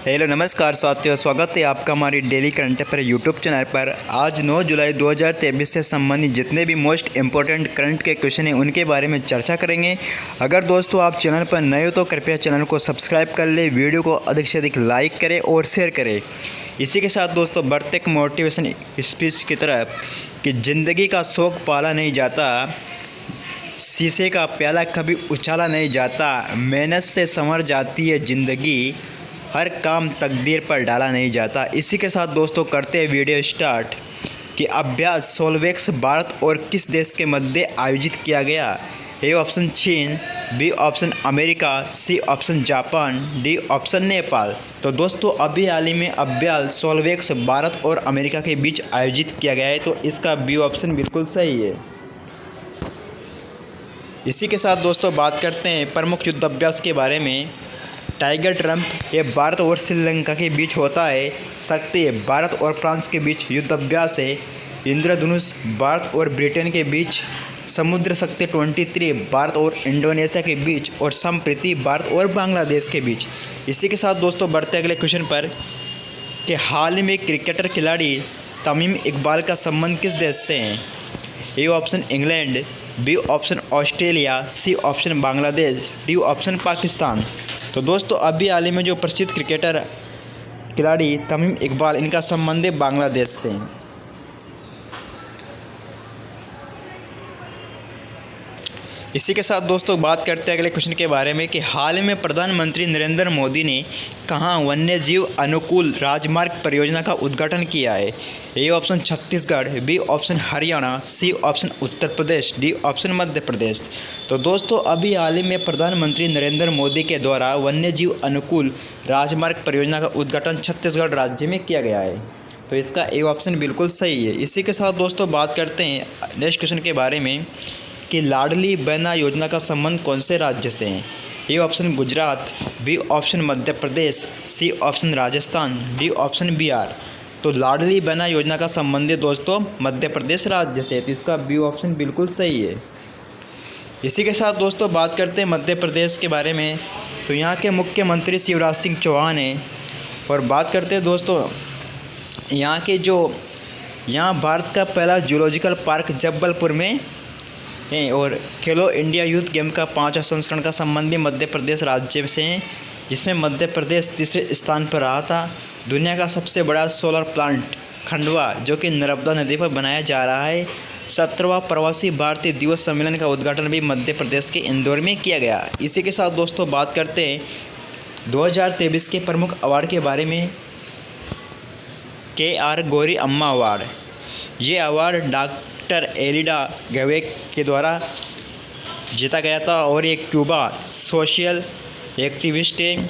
Hello नमस्कार साथियों, स्वागत है आपका हमारी daily current affair YouTube channel पर। आज 9 जुलाई 2023 से संबंधित जितने भी मोस्ट इंपॉर्टेंट करंट के क्वेश्चन हैं उनके बारे में चर्चा करेंगे। अगर दोस्तों आप चैनल पर नए हो तो कृपया चैनल को सब्सक्राइब कर ले, वीडियो को अधिक से अधिक लाइक करें और शेयर करें। इसी के साथ दोस्तों बढ़ते एक मोटिवेशन स्पीच की तरफ कि ज़िंदगी का शौक पाला नहीं जाता, शीशे का प्याला कभी उछाला नहीं जाता, मेहनत से संवर जाती है ज़िंदगी, हर काम तकदीर पर डाला नहीं जाता। इसी के साथ दोस्तों करते हैं वीडियो स्टार्ट कि अभ्यास सोलवेक्स भारत और किस देश के मध्य आयोजित किया गया। ए ऑप्शन चीन, B option America, C option Japan, D option Nepal. तो दोस्तों अभी हाल ही में अभ्यास सोलवेक्स भारत और अमेरिका के बीच आयोजित किया गया है, तो इसका बी ऑप्शन बिल्कुल सही है। इसी के साथ दोस्तों बात करते हैं प्रमुख युद्ध अभ्यास के बारे में। टाइगर ट्रम्प ये भारत और श्रीलंका के बीच होता है। शक्ति भारत और फ्रांस के बीच युद्ध अभ्यास है। इंद्रधनुष भारत और ब्रिटेन के बीच। समुद्र शक्ति 23 भारत और इंडोनेशिया के बीच। और संप्रीति भारत और बांग्लादेश के बीच। इसी के साथ दोस्तों बढ़ते अगले क्वेश्चन पर कि हाल ही में क्रिकेटर खिलाड़ी तमीम इकबाल का संबंध किस देश से है। A option England, B option Australia, C option Bangladesh, D option Pakistan. तो दोस्तों अभी हाल ही में जो प्रसिद्ध क्रिकेटर खिलाड़ी तमीम इकबाल, इनका संबंध है बांग्लादेश से। इसी के साथ दोस्तों बात करते हैं अगले क्वेश्चन के बारे में कि हाल ही में प्रधानमंत्री नरेंद्र मोदी ने कहाँ वन्य जीव अनुकूल राजमार्ग परियोजना का उद्घाटन किया है। A option Chhattisgarh, B option Haryana, C option Uttar Pradesh, D option Madhya Pradesh. तो दोस्तों अभी हाल ही में प्रधानमंत्री नरेंद्र मोदी के द्वारा वन्य जीव अनुकूल राजमार्ग परियोजना का उद्घाटन छत्तीसगढ़ राज्य में किया गया है, तो इसका ए ऑप्शन बिल्कुल सही है। इसी के साथ दोस्तों बात करते हैं नेक्स्ट क्वेश्चन के बारे में कि लाडली बहना योजना का संबंध कौन से राज्य से है। A option Gujarat, B option Madhya Pradesh, C option Rajasthan, D option Bihar. तो लाडली बहना योजना का संबंध है दोस्तों मध्य प्रदेश राज्य से, तो इसका बी ऑप्शन बिल्कुल सही है। इसी के साथ दोस्तों बात करते हैं मध्य प्रदेश के बारे में, तो यहाँ के मुख्यमंत्री शिवराज सिंह चौहान हैं। और बात करते हैं दोस्तों यहाँ भारत का पहला जूलॉजिकल पार्क जबलपुर में हैं। और खेलो इंडिया यूथ गेम का 5वां संस्करण का संबंध भी मध्य प्रदेश राज्य से है, जिसमें मध्य प्रदेश तीसरे स्थान पर रहा था। दुनिया का सबसे बड़ा सोलर प्लांट खंडवा, जो कि नर्मदा नदी पर बनाया जा रहा है। 17वां प्रवासी भारतीय दिवस सम्मेलन का उद्घाटन भी मध्य प्रदेश के इंदौर में किया गया। इसी के साथ दोस्तों बात करते हैं 2023 के प्रमुख अवार्ड के बारे में। KR गौरी अम्मा अवार्ड, ये अवार्ड डॉक्टर एलिडा गवेक के द्वारा जीता गया था और ये क्यूबा सोशल एक्टिविस्ट है।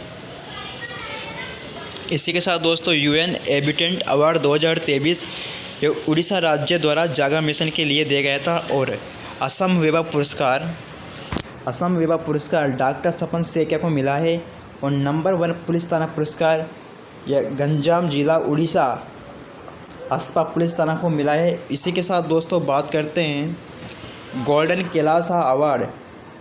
इसी के साथ दोस्तों UN एबिटेंट अवार्ड 2023 ये उड़ीसा राज्य द्वारा जागा मिशन के लिए दिया गया था। और असम विभा पुरस्कार डॉक्टर सपन सेकिया को मिला है। और नंबर 1 पुलिस थाना पुरस्कार यह गंजाम जिला उड़ीसा अस्पा पुलिस थाना को मिला है। इसी के साथ दोस्तों बात करते हैं गोल्डन कैलासा अवार्ड,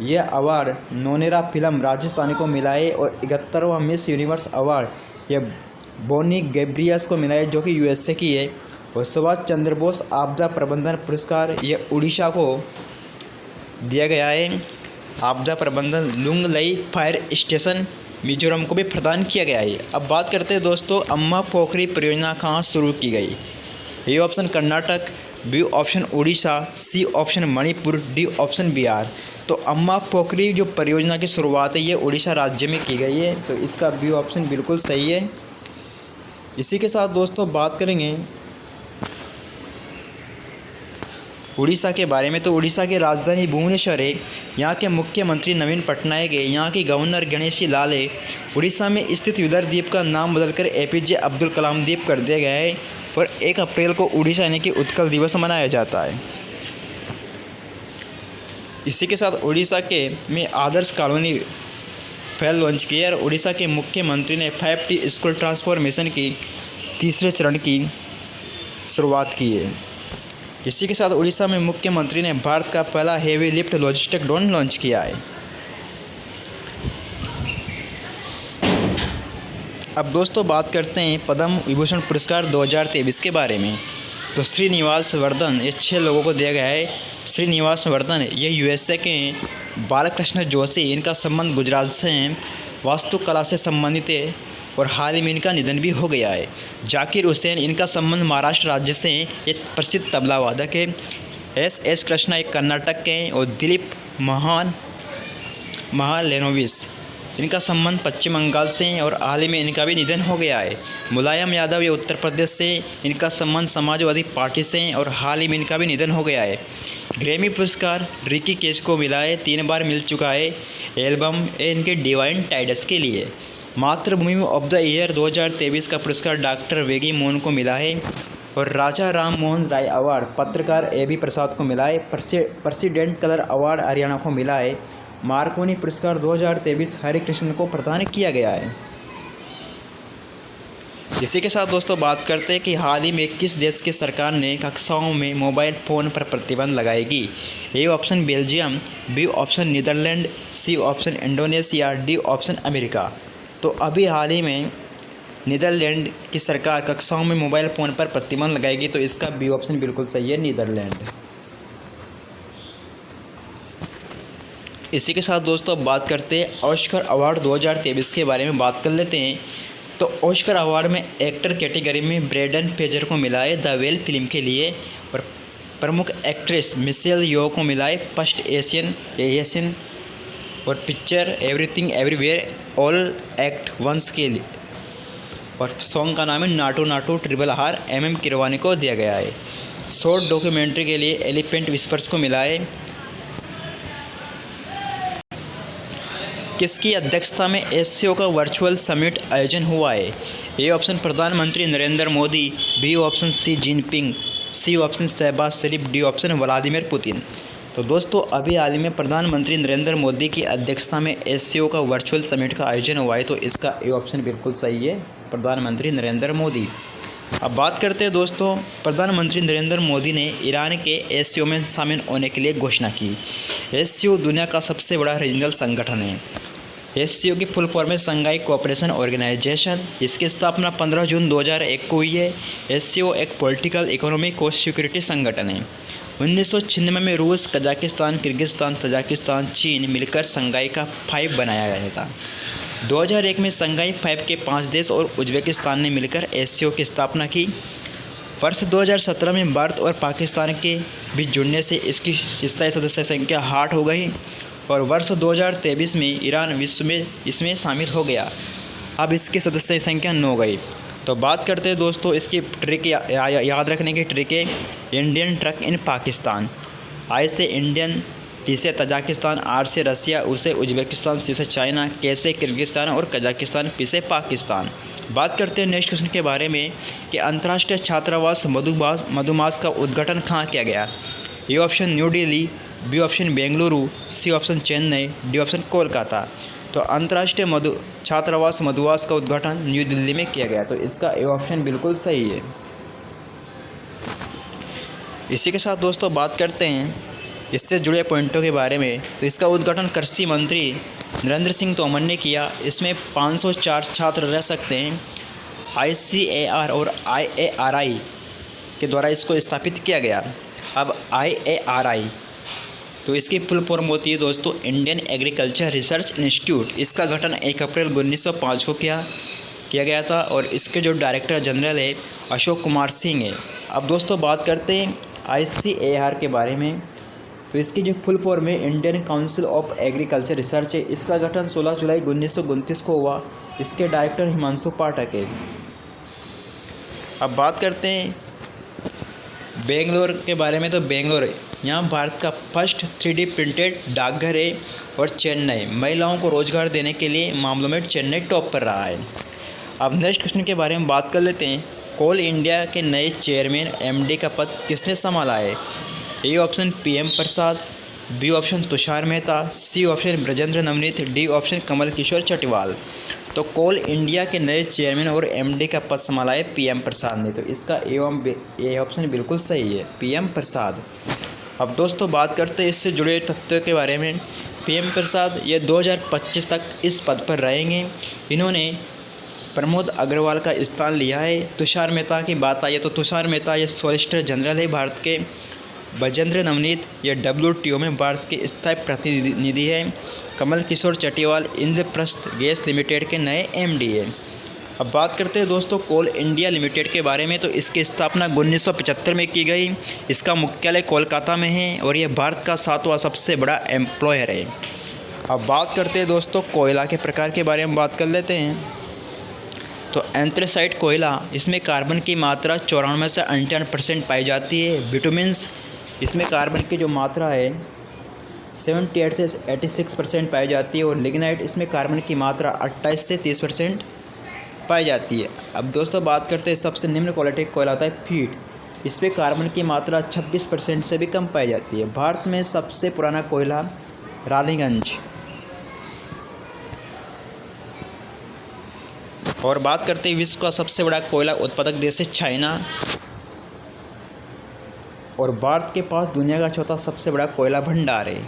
यह अवार्ड नोनेरा फिल्म राजस्थानी को मिला है। और 71वां मिस यूनिवर्स अवार्ड यह बोनी गैब्रियस को मिला है, जो कि USA की है। और सुभाष चंद्र बोस आपदा प्रबंधन पुरस्कार यह उड़ीसा को दिया गया है। आपदा प्रबंधन लुंगलई फायर स्टेशन मिजोरम को भी प्रदान किया गया है। अब बात करते हैं दोस्तों अम्मा पोखरी परियोजना कहाँ शुरू की गई। A option Karnataka, B option Orissa, C option Manipur, D option Bihar. तो अम्मा पोखरी जो परियोजना की शुरुआत है ये उड़ीसा राज्य में की गई है, तो इसका बी ऑप्शन बिल्कुल सही है। इसी के साथ दोस्तों बात करेंगे उड़ीसा के बारे में, तो उड़ीसा की राजधानी भुवनेश्वर है। यहाँ के मुख्यमंत्री नवीन पटनायक है। यहाँ के गवर्नर गणेशी लाल है। उड़ीसा में स्थित युदर द्वीप का नाम बदलकर APJ अब्दुल कलाम द्वीप कर दिया गया है। और 1 अप्रैल को उड़ीसा यानी कि उत्कल दिवस मनाया जाता है। इसी के साथ उड़ीसा में आदर्श कॉलोनी पहल लॉन्च की है। और उड़ीसा के मुख्यमंत्री ने 5T स्कूल ट्रांसफॉर्मेशन की तीसरे चरण की शुरुआत की है। इसी के साथ उड़ीसा में मुख्यमंत्री ने भारत का पहला heavy lift logistic drone launch किया है। अब दोस्तों बात करते हैं पद्म विभूषण पुरस्कार 2023 के बारे में। तो श्रीनिवास वर्धन, ये 6 लोगों को दिया गया है। श्रीनिवास वर्धन ये यूएसए के हैं। बालकृष्ण जोशी, इनका संबंध गुजरात से है, वास्तुकला से संबंधित है और हाल ही में इनका निधन भी हो गया है। जाकिर हुसैन, इनका संबंध महाराष्ट्र राज्य से है, ये प्रसिद्ध तबला वादक है। एस कृष्णा एक कर्नाटक के हैं और दिलीप महालेनोविस, इनका संबंध पश्चिम बंगाल से है और हाल ही में इनका भी निधन हो गया है। मुलायम यादव ये उत्तर प्रदेश से, इनका संबंध समाजवादी पार्टी से है और हाल ही में इनका भी निधन हो गया है। ग्रैमी पुरस्कार रिकी कैश को मिला है, 3 बार मिल चुका है। एल्बम है इनके डिवाइन टाइडस के लिए। मातृभूमि ऑफ द ईयर 2023 का पुरस्कार डॉक्टर वेगी मोहन को मिला है और राजा राम मोहन राय अवार्ड पत्रकार ए.बी. प्रसाद को मिला है। प्रेसिडेंट कलर अवार्ड हरियाणा को मिला है। मार्कोनी पुरस्कार 2023 हरे कृष्ण को प्रदान किया गया है। इसी के साथ दोस्तों बात करते हैं कि हाल ही में किस देश की सरकार ने कक्षाओं में मोबाइल फ़ोन पर प्रतिबंध लगाएगी। A option Belgium, B option Netherland, C option Indonesia, D option America. तो अभी हाल ही में नीदरलैंड की सरकार कक्षाओं में मोबाइल फ़ोन पर प्रतिबंध लगाएगी, तो इसका बी ऑप्शन बिल्कुल सही है, नीदरलैंड। इसी के साथ दोस्तों अब बात करते हैं ऑस्कर अवार्ड 2023 के बारे में बात कर लेते हैं। तो ऑस्कर अवार्ड में एक्टर कैटेगरी में ब्रेंडन फ्रेजर को मिला है द वेल फिल्म के लिए और प्रमुख एक्ट्रेस मिशेल यो को मिला है फर्स्ट एशियन और picture everything everywhere all act once के लिए और सॉन्ग का नाम है Naatu Naatu triple R MM Keeravani को दिया गया है। शॉर्ट डॉक्यूमेंट्री के लिए एलिफेंट विस्पर्स को मिला है। किसकी अध्यक्षता में SCO का वर्चुअल समिट आयोजन हुआ है। ए ऑप्शन प्रधानमंत्री Narendra Modi, B option Xi Jinping, C option Shehbaz Sharif, D option Vladimir Putin. तो दोस्तों अभी हाल ही में प्रधानमंत्री नरेंद्र मोदी की अध्यक्षता में SCO का वर्चुअल समिट का आयोजन हुआ है, तो इसका ए ऑप्शन बिल्कुल सही है, प्रधानमंत्री नरेंद्र मोदी। अब बात करते हैं दोस्तों, प्रधानमंत्री नरेंद्र मोदी ने ईरान के SCO में शामिल होने के लिए घोषणा की। SCO दुनिया का सबसे बड़ा रीजनल संगठन है। SCO की फुल फॉर्म है संघाई कोऑपरेशन ऑर्गेनाइजेशन। इसकी स्थापना 15 जून 2001 को हुई है। SCO एक पॉलिटिकल, इकोनॉमिक और सिक्योरिटी संगठन है। 1996 में रूस, कजाकिस्तान, किर्गिस्तान, तजाकिस्तान, चीन मिलकर संघाई का 5 बनाया गया था। 2001 में संघाई 5 के 5 देश और उज्बेकिस्तान ने मिलकर SCO की स्थापना की। वर्ष 2017 में भारत और पाकिस्तान के बीच जुड़ने से इसकी स्थायी सदस्य संख्या 8 हो गई और वर्ष 2023 में ईरान विश्व में इसमें शामिल हो गया। अब इसकी सदस्य संख्या 9 हो गई। तो बात करते हैं दोस्तों इसकी ट्रिक याद रखने की ट्रिक है। इंडियन ट्रक इन पाकिस्तान, आई से इंडियन, टी से तजाकिस्तान, आर से रसिया, उ से उज्बेकिस्तान, सी से चाइना, के से किर्गिस्तान और कजाकिस्तान, पी से पाकिस्तान। बात करते हैं नेक्स्ट क्वेश्चन के बारे में कि अंतर्राष्ट्रीय छात्रावास मधुमास का उद्घाटन कहाँ किया गया। A option New Delhi, B option Bengaluru, C option Chennai, D option Kolkata. तो अंतर्राष्ट्रीय छात्रावास मधुमास का उद्घाटन न्यू दिल्ली में किया गया, तो इसका ए ऑप्शन बिल्कुल सही है। इसी के साथ दोस्तों बात करते हैं इससे जुड़े पॉइंटों के बारे में। तो इसका उद्घाटन कृषि मंत्री नरेंद्र सिंह तोमर ने किया। इसमें 504 छात्र रह सकते हैं। ICAR और IARI के द्वारा इसको स्थापित किया गया। अब IARI तो इसकी फुल फॉर्म होती है दोस्तों इंडियन एग्रीकल्चर रिसर्च इंस्टीट्यूट। इसका गठन 1 अप्रैल 1905 को किया गया था और इसके जो डायरेक्टर जनरल है अशोक कुमार सिंह है। अब दोस्तों बात करते हैं ICAR के बारे में। तो इसकी जो फुल फॉर्म है Indian council of agriculture research है। इसका गठन 16 जुलाई 1929 को हुआ। इसके डायरेक्टर हिमांशु पाठक है। अब बात करते हैं बेंगलोर के बारे में। तो बेंगलोर यहाँ भारत का फर्स्ट 3D प्रिंटेड डाकघर है और चेन्नई महिलाओं को रोजगार देने के लिए मामलों में चेन्नई टॉप पर रहा है। अब नेक्स्ट क्वेश्चन के बारे में बात कर लेते हैं। कोल इंडिया के नए चेयरमैन MD का पद किसने संभाला है। A option PM Prasad, B option Tushar Mehta, C option Brajendra Navnit, D option Kamal Kishore Chatwal. तो कोल इंडिया के नए चेयरमैन और MD का पद संभाला है PM प्रसाद ने, तो इसका ए ऑप्शन बिल्कुल सही है, PM प्रसाद। अब दोस्तों बात करते हैं इससे जुड़े तथ्यों के बारे में। PM प्रसाद ये 2025 तक इस पद पर रहेंगे। इन्होंने प्रमोद अग्रवाल का स्थान लिया है। तुषार मेहता की बात आई तो तुषार मेहता ये सॉलिसिटर जनरल है भारत के। बजेंद्र नवनीत ये WTO में भारत के स्थायी प्रतिनिधि है। कमल किशोर चटिवाल इंद्रप्रस्थ गैस लिमिटेड के नए MD है। अब बात करते हैं दोस्तों कोल इंडिया लिमिटेड के बारे में। तो इसकी स्थापना 1975 में की गई। इसका मुख्यालय कोलकाता में है और यह भारत का 7वां सबसे बड़ा एम्प्लॉयर है। अब बात करते हैं दोस्तों कोयला के प्रकार के बारे में बात कर लेते हैं। तो एंथ्रेसाइट कोयला, इसमें कार्बन की मात्रा 94 से 98% पाई जाती है। विटामिन्स, इसमें कार्बन की जो मात्रा है 78 से 86% पाई जाती है। और लिग्नाइट, इसमें कार्बन की मात्रा 28 से 30% पाई जाती है। अब दोस्तों बात करते हैं सबसे निम्न क्वालिटी कोयला होता है फीड। इसमें कार्बन की मात्रा 26% से भी कम पाई जाती है। भारत में सबसे पुराना कोयला रानीगंज। और बात करते हैं विश्व का सबसे बड़ा कोयला उत्पादक देश है चाइना। और भारत के पास दुनिया का चौथा सबसे बड़ा कोयला भंडार है।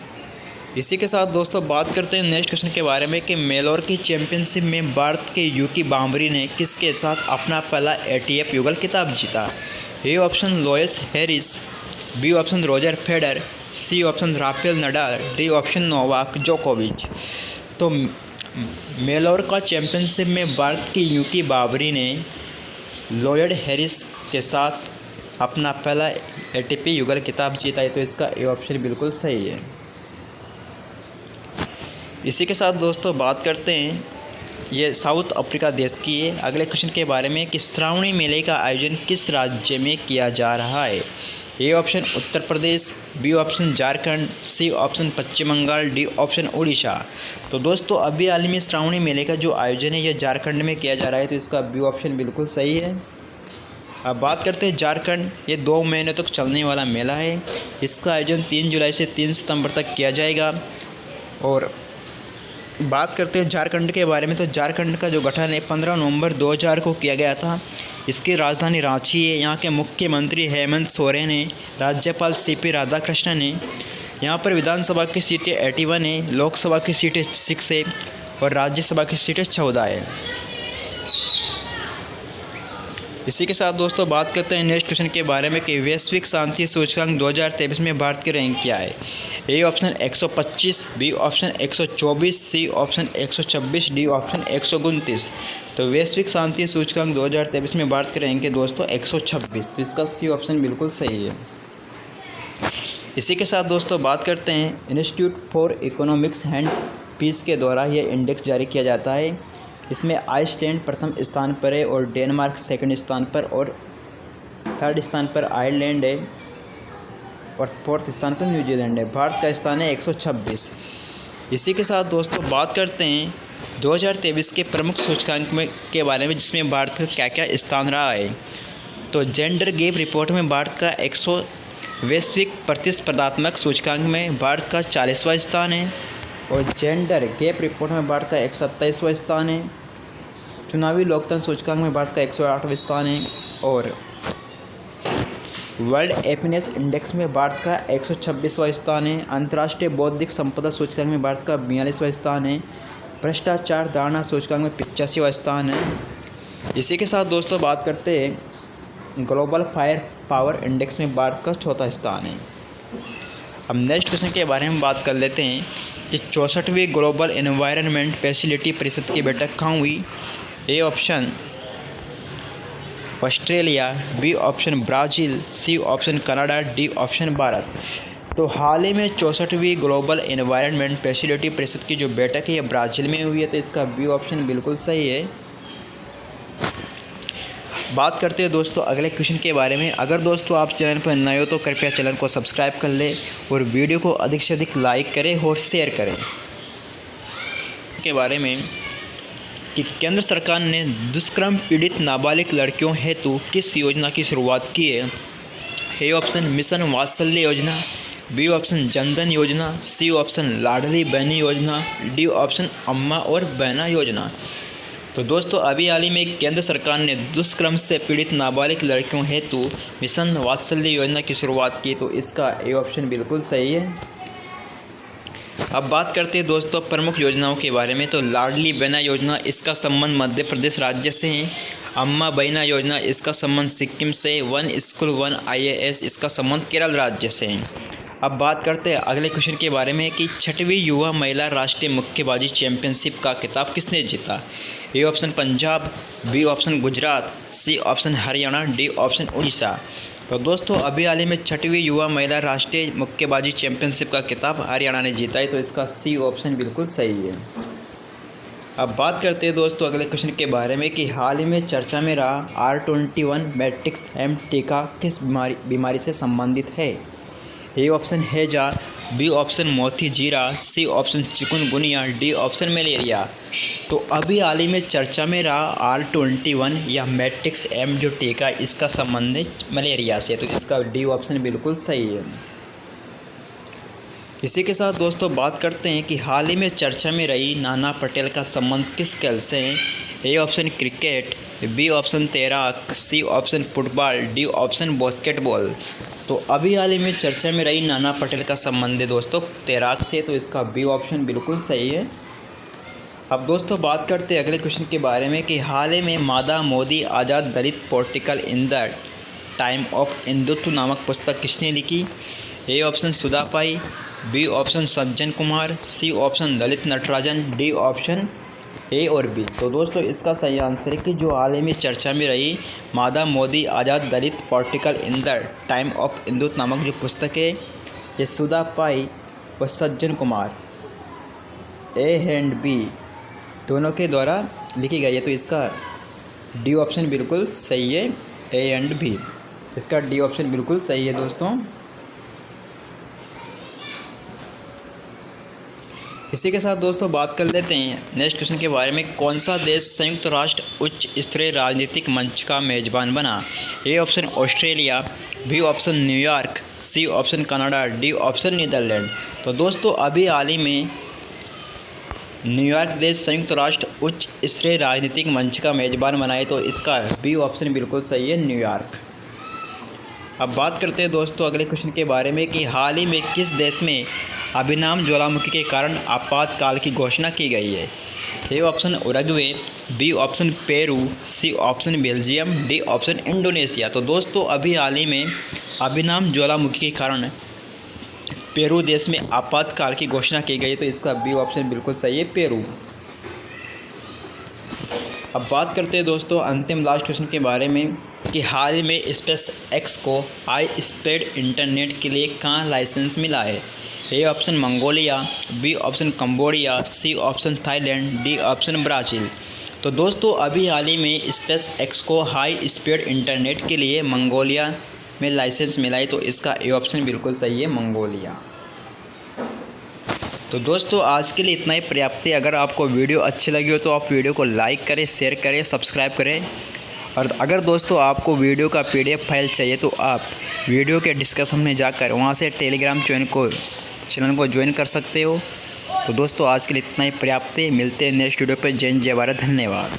इसी के साथ दोस्तों बात करते हैं नेक्स्ट क्वेश्चन के बारे में कि मेलोर की चैंपियनशिप में भारत के यूकी बाम्बरी ने किसके साथ अपना पहला ATP युगल खिताब जीता। A option Lloyd Harris, B option Roger Federer, C option Rafael Nadal, D option Novak जोकोविच। तो मेलोर का चैंपियनशिप में भारत की यूकी बाबरी ने लॉयड हैरिस के साथ अपना पहला ATP युगल खिताब जीता है। तो इसका ए ऑप्शन बिल्कुल सही है। इसी के साथ दोस्तों बात करते हैं, ये साउथ अफ्रीका देश की है। अगले क्वेश्चन के बारे में कि श्रावणी मेले का आयोजन किस राज्य में किया जा रहा है। A option Uttar Pradesh, B option Jharkhand, C option Paschim Bengal, D option Orissa. तो दोस्तों अभी हाल ही में श्रावणी मेले का जो आयोजन है यह झारखंड में किया जा रहा है। तो इसका बी ऑप्शन बिल्कुल सही है। अब बात करते हैं झारखंड, ये 2 महीने तक चलने वाला मेला है। इसका आयोजन 3 जुलाई से 3 सितंबर तक किया जाएगा। और बात करते हैं झारखंड के बारे में। तो झारखंड का जो गठन है 15 नवंबर 2000 को किया गया था। इसकी राजधानी रांची है। यहाँ के मुख्यमंत्री हेमंत सोरेन है। राज्यपाल CP राधाकृष्णन है। यहाँ पर विधानसभा की सीटें 81 है, लोकसभा की सीटें 6 है और राज्यसभा की सीटें 14 है। इसी के साथ दोस्तों बात करते हैं नेक्स्ट क्वेश्चन के बारे में कि वैश्विक शांति सूचकांक 2023 में भारत की रैंक क्या है। A option 125, B option 124, C option 126, D option 129। तो वैश्विक शांति सूचकांक 2023 में भारत की रैंक है दोस्तों 126। तो इसका सी ऑप्शन बिल्कुल सही है। इसी के साथ दोस्तों बात करते हैं institute for economics and peace के द्वारा यह इंडेक्स जारी किया जाता है। इसमें आइसलैंड प्रथम स्थान पर है और डेनमार्क सेकंड स्थान पर और थर्ड स्थान पर आयरलैंड है और फोर्थ स्थान पर न्यूजीलैंड है। भारत का स्थान है 126। इसी के साथ दोस्तों बात करते हैं 2023 के प्रमुख सूचकांक के बारे में, जिसमें भारत का क्या क्या स्थान रहा है। तो जेंडर गैप रिपोर्ट में भारत का 100, वैश्विक प्रतिस्पर्धात्मक सूचकांक में भारत का 40वां स्थान है और जेंडर गैप रिपोर्ट में भारत का 127वां स्थान है। चुनावी लोकतंत्र सूचकांक में भारत का 108वां स्थान है और वर्ल्ड हैप्पीनेस इंडेक्स में भारत का 126वां स्थान है। अंतर्राष्ट्रीय बौद्धिक संपदा सूचकांक में भारत का 42वां स्थान है। भ्रष्टाचार धारणा सूचकांक में 85वां स्थान है। इसी के साथ दोस्तों बात करते हैं ग्लोबल फायर पावर इंडेक्स में भारत का 4था स्थान है। अब नेक्स्ट क्वेश्चन के बारे में बात कर लेते हैं कि 64वीं ग्लोबल एनवायरनमेंट फैसिलिटी परिषद की बैठक कहाँ हुई। A option Australia, B option Brazil, C option Canada, D option Bharat. तो हाल ही में 64वीं ग्लोबल एनवायरनमेंट फैसिलिटी परिषद की जो बैठक है ये ब्राज़ील में हुई है। तो इसका बी ऑप्शन बिल्कुल सही है। बात करते हैं दोस्तों अगले क्वेश्चन के बारे में। अगर दोस्तों आप चैनल पर नए हो तो कृपया चैनल को सब्सक्राइब कर लें और वीडियो को अधिक से अधिक लाइक करें और शेयर करें। के बारे में कि केंद्र सरकार ने दुष्कर्म पीड़ित नाबालिग लड़कियों हेतु किस योजना की शुरुआत की है। ए ऑप्शन मिशन वात्सल्य योजना, बी ऑप्शन जनधन योजना, सी ऑप्शन लाडली बहनी योजना, डी ऑप्शन अम्मा और बहना योजना। तो दोस्तों अभी हाल ही में केंद्र सरकार ने दुष्कर्म से पीड़ित नाबालिग लड़कियों हेतु मिशन वात्सल्य योजना की शुरुआत की। तो इसका ए ऑप्शन बिल्कुल सही है। अब बात करते हैं दोस्तों प्रमुख योजनाओं के बारे में। तो लाडली बहना योजना, इसका संबंध मध्य प्रदेश राज्य से है। अम्मा बहना योजना, इसका संबंध सिक्किम से। वन स्कूल वन IAS, इसका संबंध केरल राज्य से है। अब बात करते हैं अगले क्वेश्चन के बारे में कि 6वीं युवा महिला राष्ट्रीय मुक्केबाजी चैंपियनशिप का खिताब किसने जीता। A option Punjab, B option Gujarat, C option Haryana, D option Orissa. तो दोस्तों अभी हाल ही में 6वीं युवा महिला राष्ट्रीय मुक्केबाजी चैंपियनशिप का खिताब हरियाणा ने जीता है, तो इसका सी ऑप्शन बिल्कुल सही है। अब बात करते हैं दोस्तों अगले क्वेश्चन के बारे में कि हाल ही में चर्चा में रहा R21 मैट्रिक्स M टीका किस बीमारी से संबंधित है। ए ऑप्शन हैजा, बी ऑप्शन मोती जीरा, C option chikungunya, D option malaria. तो अभी हाल ही में चर्चा में रहा R21 या मैट्रिक्स M जो टीका, इसका संबंध है मलेरिया से, तो इसका डी ऑप्शन बिल्कुल सही है। इसी के साथ दोस्तों बात करते हैं कि हाल ही में चर्चा में रही नाना पटेल का संबंध किस खेल से है। A option cricket, B option तैराक, C option football, D option basketball. तो अभी हाल ही में चर्चा में रही नाना पटेल का संबंध है दोस्तों तैराक से, तो इसका बी ऑप्शन बिल्कुल सही है। अब दोस्तों बात करते हैं अगले क्वेश्चन के बारे में कि हाल ही में मादा मोदी आज़ाद Dalit political in the time of Hindutva नामक पुस्तक किसने लिखी। A option Sudha Pai, B option Sajjan Kumar, C option Lalit Natarajan, D option A और बी। तो दोस्तों इसका सही आंसर है कि जो हाल ही में चर्चा में रही मादा मोदी आज़ाद Dalit political in the time of Hindutva नामक जो पुस्तक है, ये सुधा पाई व Sajjan Kumar A and B दोनों के द्वारा लिखी गई है, तो इसका डी ऑप्शन बिल्कुल सही है, ए एंड बी। इसका डी ऑप्शन बिल्कुल सही है दोस्तों। इसी के साथ दोस्तों बात कर लेते हैं नेक्स्ट क्वेश्चन के बारे में। कौन सा देश संयुक्त राष्ट्र उच्च स्तरीय राजनीतिक मंच का मेज़बान बना। A option Australia, B option New York, C option Canada, D option Netherland. तो दोस्तों अभी हाल ही में न्यूयॉर्क देश संयुक्त राष्ट्र उच्च स्तरीय राजनीतिक मंच का मेज़बान बना है, तो इसका बी ऑप्शन बिल्कुल सही है, न्यूयॉर्क। अब बात करते हैं दोस्तों अगले क्वेश्चन के बारे में कि हाल ही में किस देश में अभिनाम ज्वालामुखी के कारण आपातकाल की घोषणा की गई है। A option Uruguay, B option Peru, C option Belgium, D option Indonesia. तो दोस्तों अभी हाल ही में अभिनाम ज्वालामुखी के कारण पेरू देश में आपातकाल की घोषणा की गई है, तो इसका बी ऑप्शन बिल्कुल सही है, पेरू। अब बात करते हैं दोस्तों अंतिम लास्ट क्वेश्चन के बारे में कि हाल ही में स्पेस एक्स को हाई स्पीड इंटरनेट के लिए कहाँ लाइसेंस मिला है। A option Mongolia, B option Cambodia, C option Thailand, D option Brazil. तो दोस्तों अभी हाल ही में स्पेस एक्स को हाई स्पीड इंटरनेट के लिए मंगोलिया में लाइसेंस मिला है, तो इसका ए ऑप्शन बिल्कुल सही है, मंगोलिया। तो दोस्तों आज के लिए इतना ही पर्याप्त है। अगर आपको वीडियो अच्छी लगी हो तो आप वीडियो को लाइक करें, शेयर करें, सब्सक्राइब करें। और अगर दोस्तों आपको वीडियो का PDF फाइल चाहिए तो आप वीडियो के डिस्क्रिप्शन में जाकर वहां से टेलीग्राम चैनल को ज्वाइन कर सकते हो। तो दोस्तों आज के लिए इतना ही पर्याप्त है। मिलते हैं नेक्स्ट वीडियो पर। जय हिंद, जय भारत, धन्यवाद।